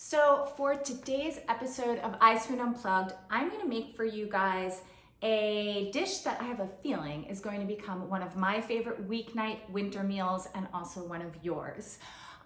So for today's episode of EyeSwoon Unplugged, I'm gonna make for you guys a dish that I have a feeling is going to become one of my favorite weeknight winter meals and also one of yours.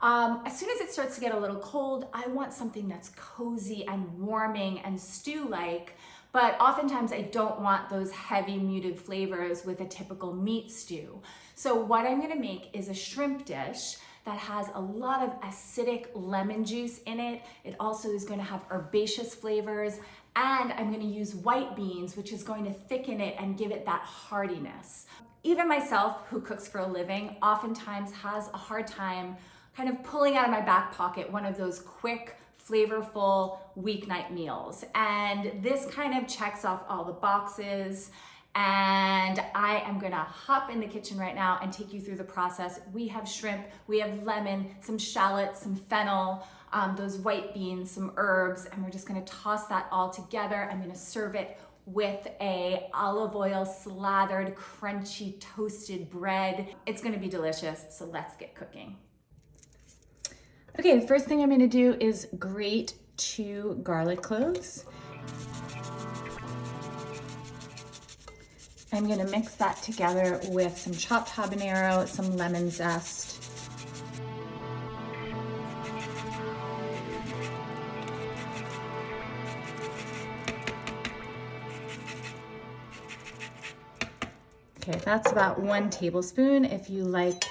As soon as it starts to get a little cold, I want something that's cozy and warming and stew-like, but oftentimes I don't want those heavy muted flavors with a typical meat stew. So what I'm gonna make is a shrimp dish that has a lot of acidic lemon juice in it. It also is going to have herbaceous flavors, and I'm going to use white beans, which is going to thicken it and give it that heartiness. Even myself, who cooks for a living, oftentimes has a hard time kind of pulling out of my back pocket one of those quick, flavorful weeknight meals. And this kind of checks off all the boxes. And I am gonna hop in the kitchen right now and take you through the process. We have shrimp, we have lemon, some shallots, some fennel, those white beans, some herbs, and we're just gonna toss that all together. I'm gonna serve it with a olive oil slathered, crunchy, toasted bread. It's gonna be delicious, so let's get cooking. Okay, the first thing I'm gonna do is grate 2 garlic cloves. I'm gonna mix that together with some chopped habanero, some lemon zest. Okay, that's about 1 tablespoon. If you like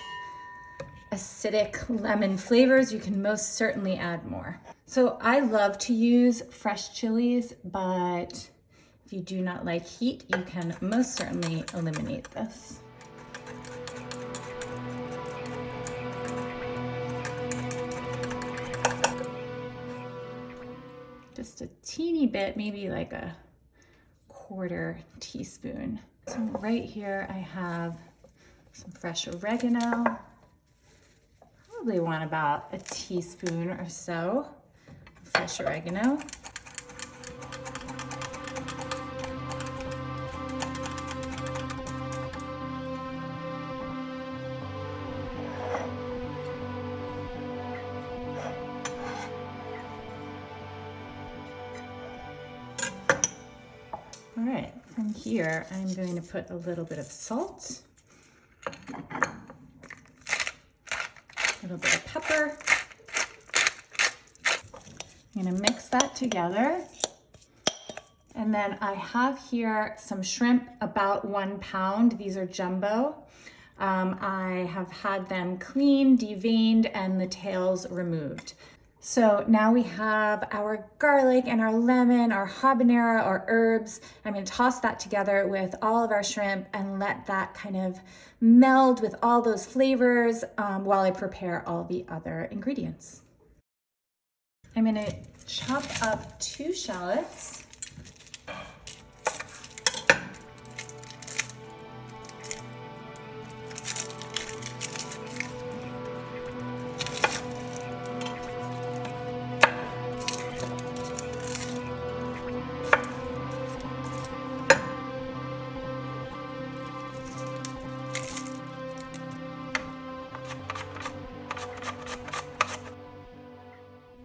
acidic lemon flavors, you can most certainly add more. So I love to use fresh chilies, but if you do not like heat, you can most certainly eliminate this. Just a teeny bit, maybe like a 1/4 teaspoon. So right here I have some fresh oregano. Probably want about a teaspoon or so of fresh oregano. All right, from here, I'm going to put a little bit of salt, a little bit of pepper. I'm gonna mix that together. And then I have here some shrimp, about 1 pound. These are jumbo. I have had them cleaned, deveined, and the tails removed. So now we have our garlic and our lemon, our habanero, our herbs. I'm gonna toss that together with all of our shrimp and let that kind of meld with all those flavors while I prepare all the other ingredients. I'm gonna chop up 2 shallots.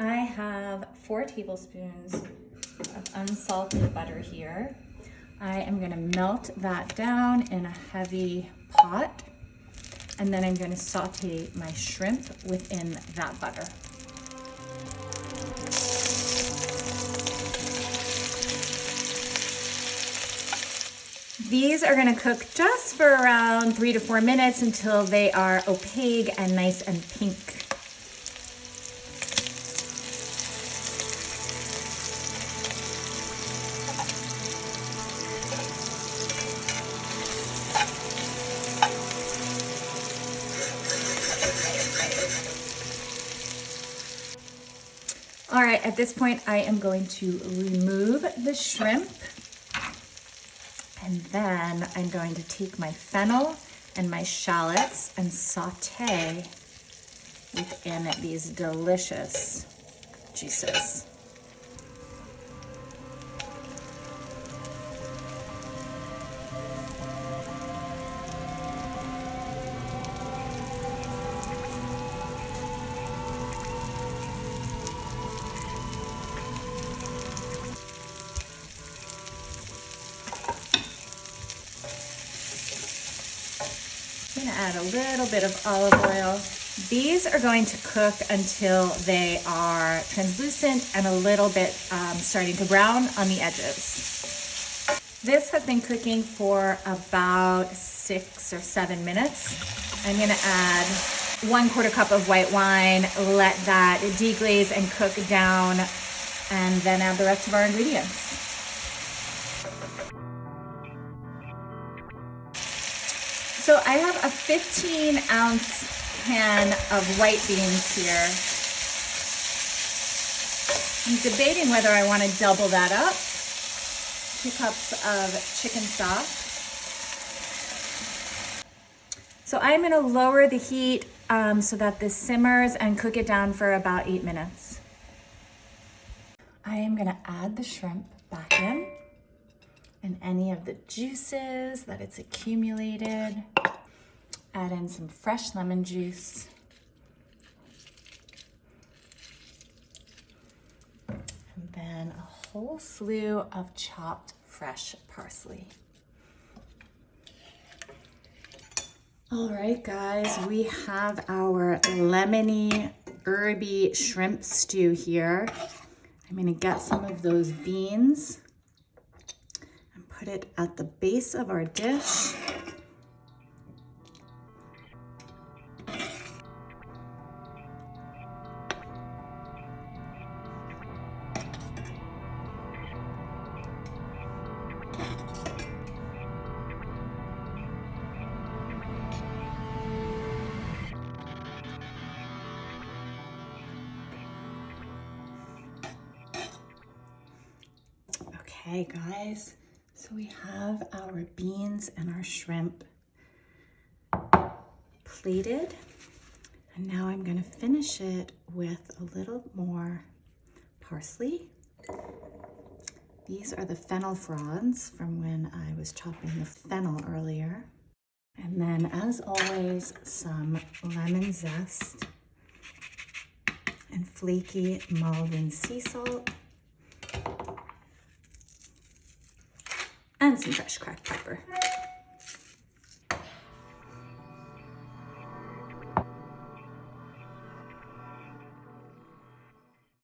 I have 4 tablespoons of unsalted butter here. I am gonna melt that down in a heavy pot, and then I'm gonna saute my shrimp within that butter. These are gonna cook just for around 3 to 4 minutes until they are opaque and nice and pink. All right, at this point, I am going to remove the shrimp, and then I'm going to take my fennel and my shallots and saute within these delicious juices. gonna add a little bit of olive oil. These are going to cook until they are translucent and a little bit starting to brown on the edges. This has been cooking for about 6 or 7 minutes. I'm gonna add 1/4 cup of white wine, let that deglaze and cook down, and then add the rest of our ingredients. So I have a 15-ounce can of white beans here. I'm debating whether I want to double that up. 2 cups of chicken stock. So I'm going to lower the heat so that this simmers and cook it down for about 8 minutes. I am going to add the shrimp back in and any of the juices that it's accumulated. Add in some fresh lemon juice. And then a whole slew of chopped fresh parsley. All right, guys, we have our lemony herby shrimp stew here. I'm gonna get some of those beans and put it at the base of our dish. Okay, guys, so we have our beans and our shrimp plated, and now I'm going to finish it with a little more parsley. These are the fennel fronds from when I was chopping the fennel earlier. And then, as always, some lemon zest and flaky Malden sea salt. And some fresh cracked pepper.